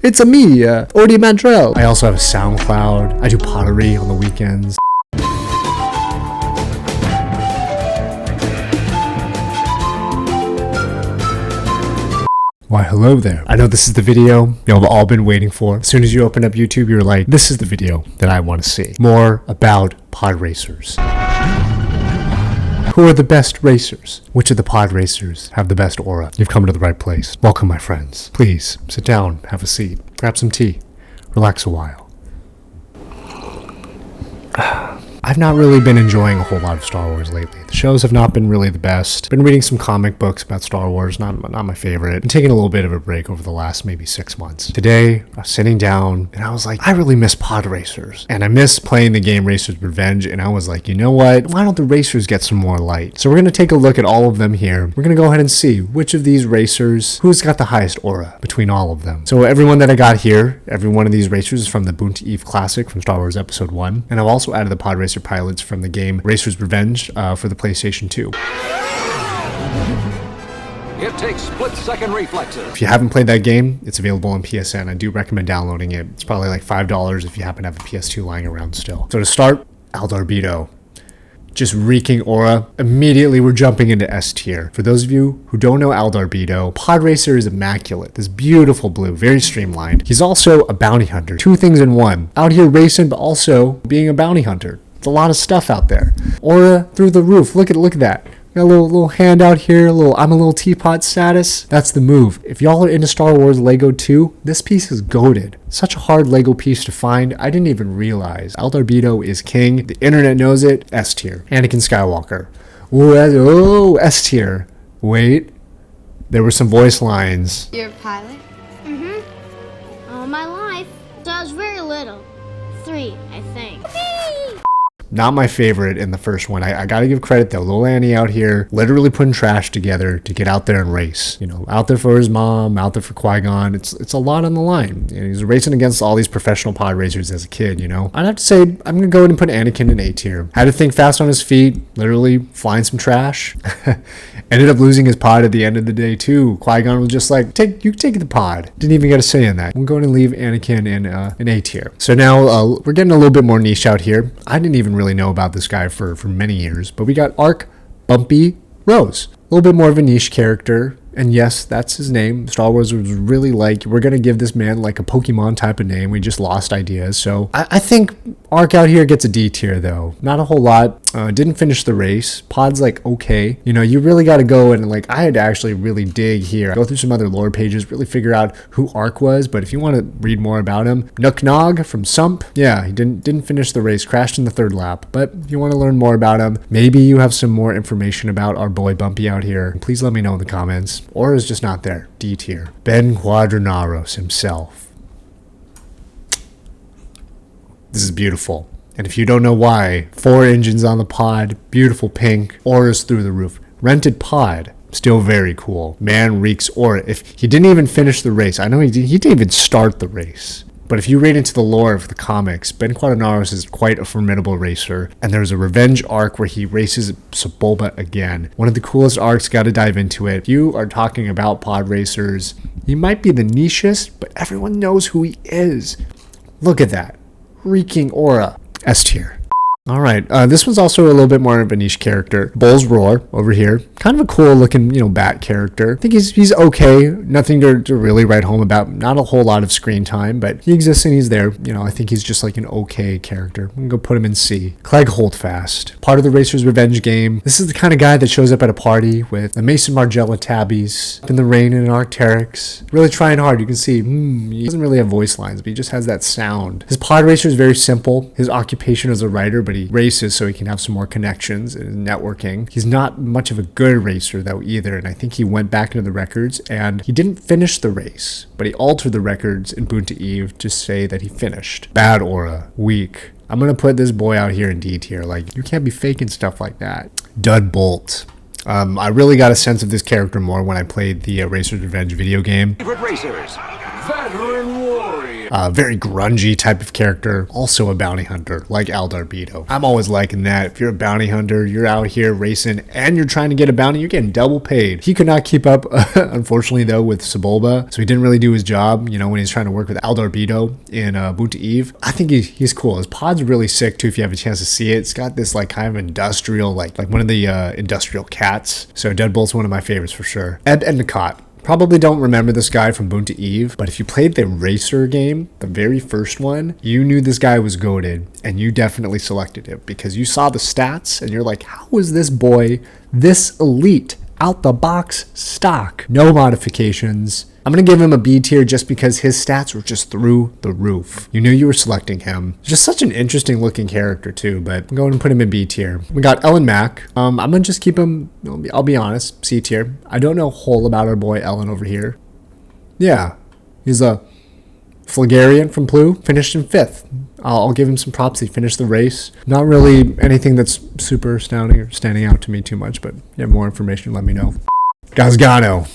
It's me, Ody Mandrell. I also have a SoundCloud. I do pottery on the weekends. Why, hello there. I know this is the video you've all been waiting for. As soon as you open up YouTube, you're like, this is the video that I want to see. More about pod racers. Who are the best racers? Which of the pod racers have the best aura? You've come to the right place. Welcome, my friends. Please, sit down, have a seat, grab some tea, relax a while. I've not really been enjoying a whole lot of Star Wars lately. The shows have not been really the best. Been reading some comic books about Star Wars, not my favorite. Been taking a little bit of a break over the last maybe 6 months. Today, I was sitting down and I was like, I really miss pod racers. And I miss playing the game Racers Revenge, and I was like, you know what? Why don't the racers get some more light? So we're going to take a look at all of them here. We're going to go ahead and see which of these racers, who's got the highest aura between all of them. So everyone that I got here, every one of these racers is from the Boonta Eve Classic from Star Wars Episode 1. And I've also added the pod racer pilots from the game Racers Revenge for the PlayStation 2. It takes split-second reflexes. If you haven't played that game, it's available on PSN. I do recommend downloading it. It's probably like $5 if you happen to have a PS2 lying around still. So to start, Aldar Beedo. Just reeking aura. Immediately we're jumping into S tier. For those of you who don't know Aldar Beedo, pod racer is immaculate. This beautiful blue, very streamlined. He's also a bounty hunter. Two things in one. Out here racing, but also being a bounty hunter. It's a lot of stuff out there. Aura through the roof. Look at that. Got a little hand out here, I'm a little teapot status. That's the move. If y'all are into Star Wars Lego 2, this piece is goated. Such a hard Lego piece to find. I didn't even realize. Aldar Beedo is king. The internet knows it. S tier. Anakin Skywalker. Ooh, S tier. Wait. There were some voice lines. You're a pilot? Mm-hmm. All my life. So I was very little. 3, I think. Not my favorite in the first one. I gotta give credit though. Little Annie out here literally putting trash together to get out there and race. You know, out there for his mom, out there for Qui-Gon. It's a lot on the line. You know, he's racing against all these professional pod racers as a kid, you know. I'd have to say, I'm gonna go ahead and put Anakin in A tier. Had to think fast on his feet, literally flying some trash. Ended up losing his pod at the end of the day too. Qui-Gon was just like, you take the pod. Didn't even get a say in that. We'll go ahead and leave Anakin in A tier. So now we're getting a little bit more niche out here. I didn't even really know about this guy for many years, but we got Bumpy Rose. A little bit more of a niche character. And yes, that's his name. Star Wars was really like, we're going to give this man like a Pokemon type of name. We just lost ideas. So I think Arc out here gets a D tier though. Not a whole lot. Didn't finish the race. Pod's like, okay. You know, you really got to go and like, I had to actually really dig here. Go through some other lore pages, really figure out who Arc was. But if you want to read more about him, Nook Nog from Sump. Yeah, he didn't finish the race. Crashed in the 3rd lap. But if you want to learn more about him, maybe you have some more information about our boy Bumpy out here. Please let me know in the comments. Or is just not there. D tier. Ben Quadinaros himself. This is beautiful. And if you don't know why, 4 engines on the pod, beautiful pink, auras through the roof. Rented pod, still very cool. Man reeks aura. If he didn't even finish the race, I know he didn't even start the race. But if you read into the lore of the comics, Ben Quadinaros is quite a formidable racer, and there's a revenge arc where he races Sebulba again. One of the coolest arcs, gotta dive into it. If you are talking about pod racers, he might be the nichest, but everyone knows who he is. Look at that. Reeking aura. S tier. Alright, this one's also a little bit more of a niche character. Boles Roor over here. Kind of a cool looking, bat character. I think he's okay. Nothing to really write home about. Not a whole lot of screen time, but he exists and he's there. I think he's just like an okay character. I'm gonna go put him in C. Clegg Holdfast. Part of the Racers Revenge game. This is the kind of guy that shows up at a party with a Mason Margiela tabbies, in the rain in an Arc'teryx. Really trying hard. You can see, he doesn't really have voice lines, but he just has that sound. His pod racer is very simple. His occupation is a writer, but he races so he can have some more connections and networking. He's not much of a good racer though either, and I think he went back into the records and he didn't finish the race, but he altered the records in Boonta Eve to say that he finished. Bad aura, weak. I'm gonna put this boy out here in D tier. Like, you can't be faking stuff like that. Dud Bolt. I really got a sense of this character more when I played the Racers Revenge video game. Favorite racers, veteran warrior. Very grungy type of character. Also a bounty hunter, like Aldar Beedo. I'm always liking that. If you're a bounty hunter, you're out here racing, and you're trying to get a bounty, you're getting double paid. He could not keep up, unfortunately, though, with Sebulba, so he didn't really do his job, you know, when he's trying to work with Aldar Beedo in Boonta Eve. I think he's cool. His pod's really sick, too, if you have a chance to see it. It's got this, like, kind of industrial, like one of the industrial cats. So Dud Bolt's one of my favorites for sure. Ebe Endocott. Probably don't remember this guy from Boonta Eve, but if you played the Racer game, the very first one, you knew this guy was goated, and you definitely selected him because you saw the stats and you're like, how is this boy this elite? Out the box stock. No modifications. I'm going to give him a B tier just because his stats were just through the roof. You knew you were selecting him. Just such an interesting looking character too, but I'm going to put him in B tier. We got Elan Mak. I'm going to just keep him, I'll be honest, C tier. I don't know a whole about our boy Elan over here. Yeah, he's a Phlegarian from Plu, finished in 5th. I'll give him some props. He finished the race. Not really anything that's super astounding or standing out to me too much, but if you have more information, let me know. Gasgano.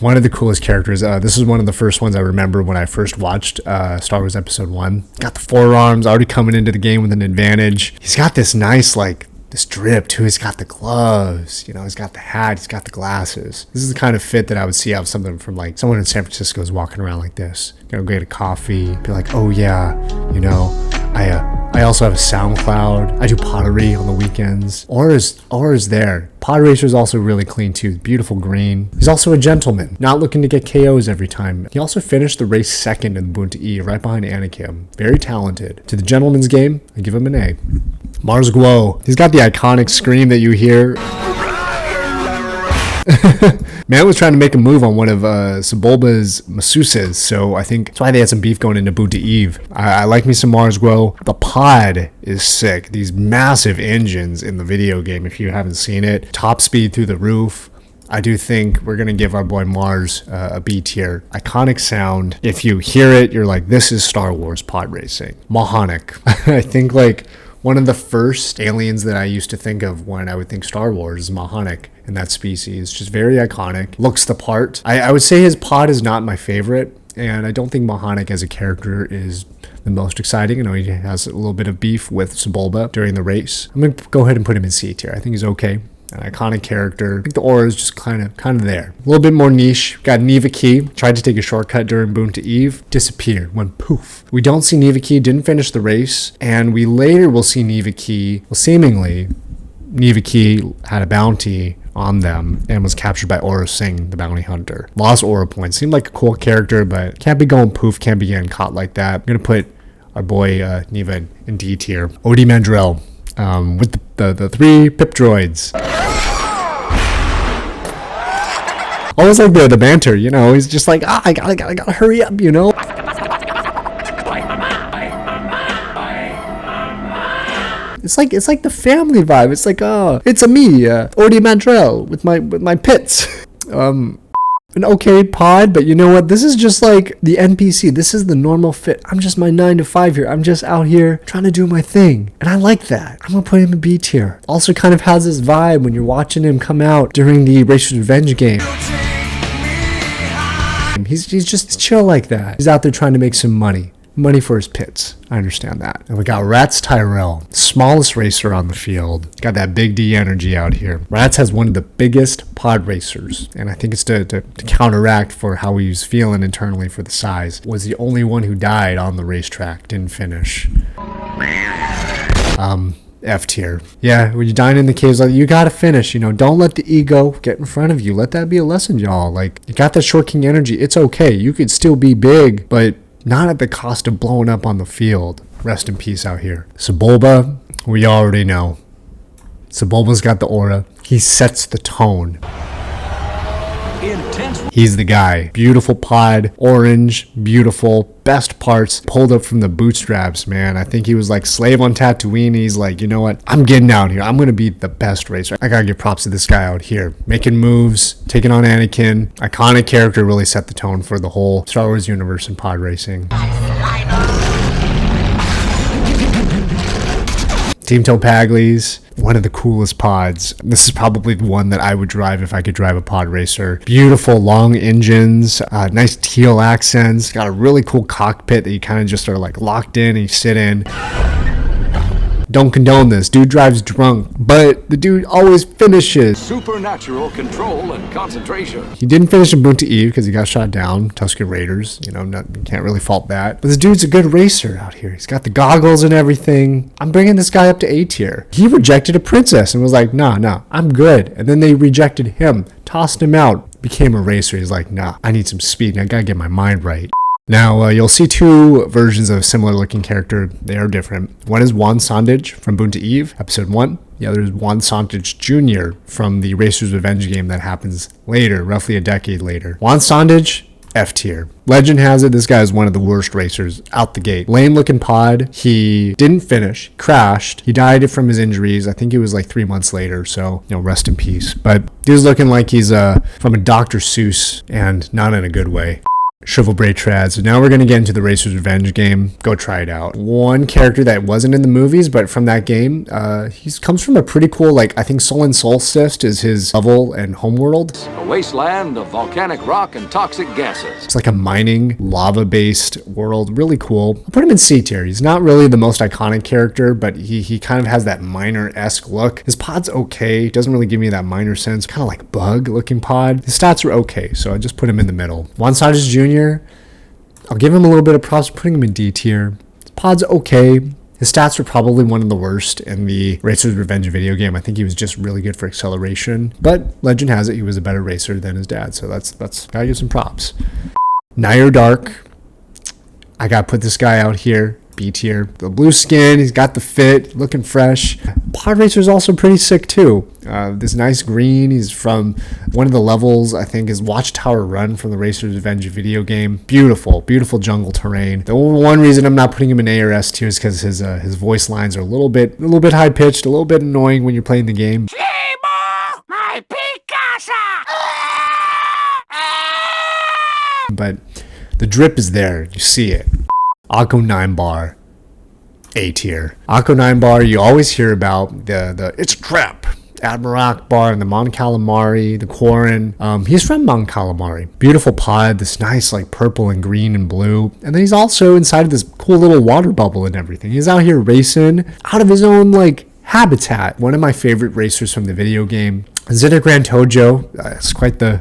One of the coolest characters. This is one of the first ones I remember when I first watched Star Wars Episode 1. Got the forearms, already coming into the game with an advantage. He's got this nice, like, this drip too. He's got the gloves, you know, he's got the hat, he's got the glasses. This is the kind of fit that I would see out of something from like someone in San Francisco is walking around like this. Gonna go get a coffee, be like, oh yeah, you know, I also have a SoundCloud. I do pottery on the weekends. Aura's there. Podracer's also really clean too. Beautiful green. He's also a gentleman, not looking to get KOs every time. He also finished the race second in Boonta Eve, right behind Anakin. Very talented. To the gentleman's game, I give him an A. Mars Guo. He's got the iconic scream that you hear. Man was trying to make a move on one of Sebulba's masseuses, so I think that's why they had some beef going into Boonta Eve. I like me some Mars Guo. The pod is sick. These massive engines in the video game, if you haven't seen it. Top speed through the roof. I do think we're going to give our boy Mars a B tier. Iconic sound. If you hear it, you're like, this is Star Wars pod racing. Mawhonic. I think like one of the first aliens that I used to think of when I would think Star Wars is Mawhonic, and that species. Just very iconic. Looks the part. I would say his pod is not my favorite, and I don't think Mawhonic as a character is the most exciting. I know he has a little bit of beef with Sebulba during the race. I'm going to go ahead and put him in C tier. I think he's okay. An iconic character. I think the aura is just kind of there. A little bit more niche. Got Neva Kee. Tried to take a shortcut during Boonta Eve. Disappeared. Went poof. We don't see Neva Kee. Didn't finish the race. And we later will see Neva Kee. Well, seemingly, Neva Kee had a bounty on them and was captured by Aura Singh, the bounty hunter. Lost aura points. Seemed like a cool character, but can't be going poof. Can't be getting caught like that. I'm going to put our boy Neva in D tier. Ody Mandrell. With the 3 pip droids. Always like the banter, you know. He's just like, I gotta hurry up, you know. It's like the family vibe. It's like, it's me, Ody Mandrell with my pits. An okay pod, but you know what? This is just like the NPC. This is the normal fit. I'm just my 9 to 5 here. I'm just out here trying to do my thing. And I like that. I'm going to put him in B tier. Also kind of has this vibe when you're watching him come out during the Racer's Revenge game. He's just chill like that. He's out there trying to make some money. Money for his pits. I understand that. And we got Rats Tyerell, smallest racer on the field. Got that big D energy out here. Rats has one of the biggest pod racers, and I think it's to counteract for how he was feeling internally for the size. Was the only one who died on the racetrack, didn't finish. F tier. Yeah, when you're dying in the caves, like, you gotta finish, you know. Don't let the ego get in front of you. Let that be a lesson, y'all. Like, you got that short king energy. It's okay. You could still be big, but not at the cost of blowing up on the field. Rest in peace out here. Sebulba, we already know. Sebulba's got the aura. He sets the tone. He's the guy. Beautiful pod, orange, beautiful, best parts, pulled up from the bootstraps, man. I think he was like slave on Tatooine. He's like, you know what? I'm getting out here. I'm going to be the best racer. I got to give props to this guy out here. Making moves, taking on Anakin. Iconic character, really set the tone for the whole Star Wars universe and pod racing. Teemto Pagalies, one of the coolest pods. This is probably the one that I would drive if I could drive a pod racer. Beautiful long engines, nice teal accents, got a really cool cockpit that you kind of just are like locked in and you sit in. Don't condone this. Dude drives drunk, but the dude always finishes. Supernatural control and concentration. He didn't finish in Boonta Eve because he got shot down. Tusken Raiders, you can't really fault that. But this dude's a good racer out here. He's got the goggles and everything. I'm bringing this guy up to A tier. He rejected a princess and was like, nah, I'm good. And then they rejected him, tossed him out, became a racer. He's like, nah, I need some speed and I gotta get my mind right. Now, you'll see two versions of a similar looking character. They are different. One is Wan Sandage from Boonta Eve, episode 1. The other is Wan Sandage Jr. from the Racer's Revenge game that happens later, roughly a decade later. Wan Sandage, F tier. Legend has it this guy is one of the worst racers out the gate. Lame looking pod. He didn't finish, crashed. He died from his injuries. I think it was like 3 months later, so rest in peace. But dude's looking like he's from a Dr. Seuss and not in a good way. Shivel Braid Trad. So now we're going to get into the Racer's Revenge game. Go try it out. One character that wasn't in the movies, but from that game, he comes from a pretty cool, I think Sullen Solstice is his level and homeworld. A wasteland of volcanic rock and toxic gases. It's like a mining, lava-based world. Really cool. I'll put him in C tier. He's not really the most iconic character, but he kind of has that miner-esque look. His pod's okay. Doesn't really give me that miner sense. Kind of like bug-looking pod. His stats are okay, so I just put him in the middle. Wan Sandage Jr. I'll give him a little bit of props for putting him in D tier. His pod's okay. His stats were probably one of the worst in the Racer's Revenge video game. I think he was just really good for acceleration. But legend has it he was a better racer than his dad. So that's gotta give some props. Nair Dark. I gotta put this guy out here. B tier. The blue skin, he's got the fit, looking fresh. Pod Racer is also pretty sick too. This nice green, he's from one of the levels, I think, is Watchtower Run from the Racer's Revenge video game. Beautiful jungle terrain. The one reason I'm not putting him in A or S tier is because his voice lines are a little bit high pitched, a little bit annoying when you're playing the game. My Picasso! But the drip is there, you see it. Akko 9 bar, A tier. Akko 9 bar, you always hear about the it's a trap. Admiral Akbar and the Mon Calamari, the Quarren. He's from Mon Calamari. Beautiful pod, this nice purple and green and blue. And then he's also inside of this cool little water bubble and everything. He's out here racing out of his own habitat. One of my favorite racers from the video game, Zinagran Tojo. It's quite the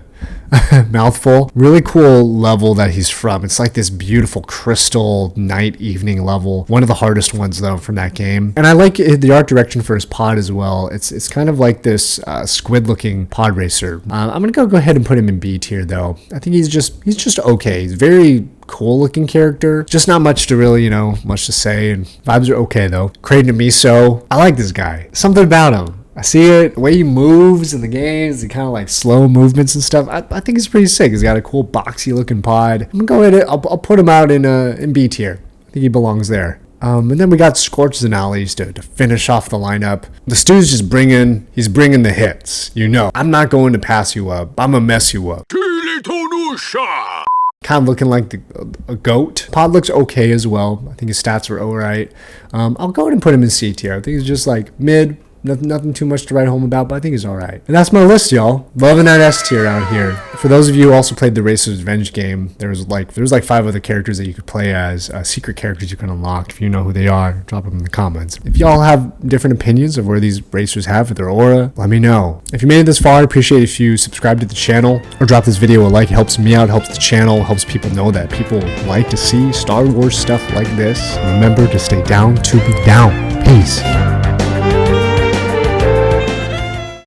mouthful. Really cool level that he's from. It's like this beautiful crystal night evening level. One of the hardest ones though from that game. And I like the art direction for his pod as well. It's kind of like this squid looking pod racer. I'm gonna go ahead and put him in B tier though. I think he's just okay. He's very cool looking character. Just not much to really, much to say. And vibes are okay though. Kraden Miso. I like this guy. Something about him. I see it, the way he moves in the games, the kind of slow movements and stuff. I think he's pretty sick. He's got a cool boxy looking pod. I'm gonna go ahead, I'll put him out in B tier. I think he belongs there. And then we got Scorch and Ali to finish off the lineup. The Stew's just bringing the hits. I'm not going to pass you up. I'm gonna mess you up. Kind of looking like a goat. Pod looks okay as well. I think his stats are alright. I'll go ahead and put him in C tier. I think he's just mid. Nothing too much to write home about, but I think he's alright. And that's my list, y'all. Loving that S tier out here. For those of you who also played the Racer's Revenge game, there's 5 other characters that you could play as, secret characters you can unlock. If you know who they are, drop them in the comments. If y'all have different opinions of where these racers have with their aura, let me know. If you made it this far, I appreciate if you subscribe to the channel or drop this video a like. It helps me out, helps the channel, helps people know that people like to see Star Wars stuff like this. Remember to stay down to be down. Peace.